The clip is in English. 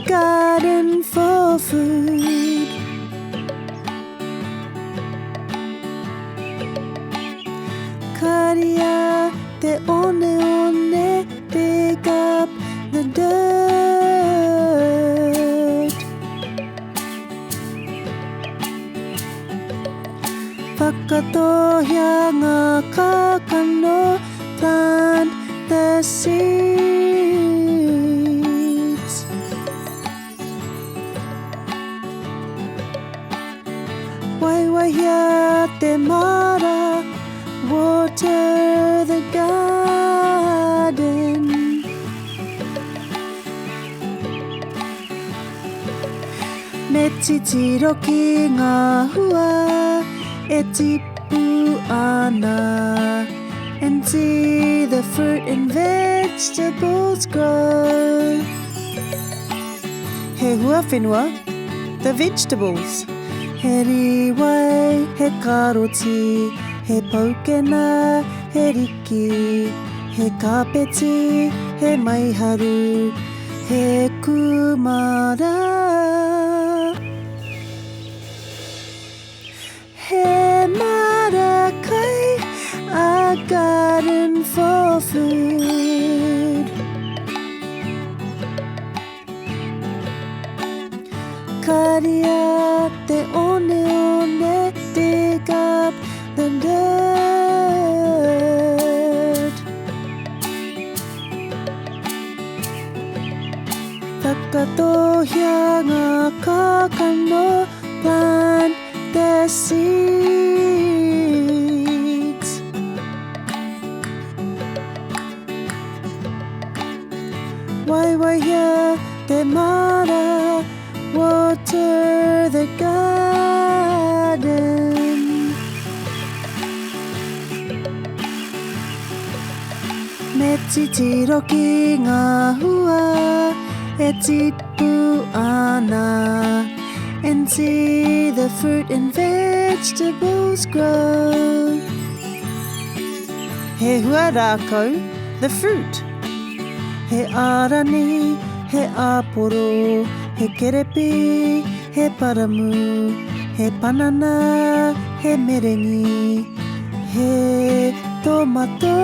garden for food. Karia te one one, dig up the dirt. Whakatohia ngā kākano, plant the seeds. Waiwahia te Māra, water the garden. Me titiro ki ngā hua, e tipu ana, and see the fruit and vegetables grow. He hua whenua, the vegetables. He riwai, he karoti, he paukena, he riki, he kāpeti, he maiharu, he kumara. He Māra kai, a garden for food. Karia te one one, dig up the dirt. Whakatohia ngā kākano, plant the seeds. Waiwahia te Māra, water the garden. Me titiro ki ngā hua, e tipu ana, and see the fruit and vegetables grow. He hua rākau, the fruit. He ārani, he āporo, he kerepi, he paramu, he panana, he merengi, he tomato.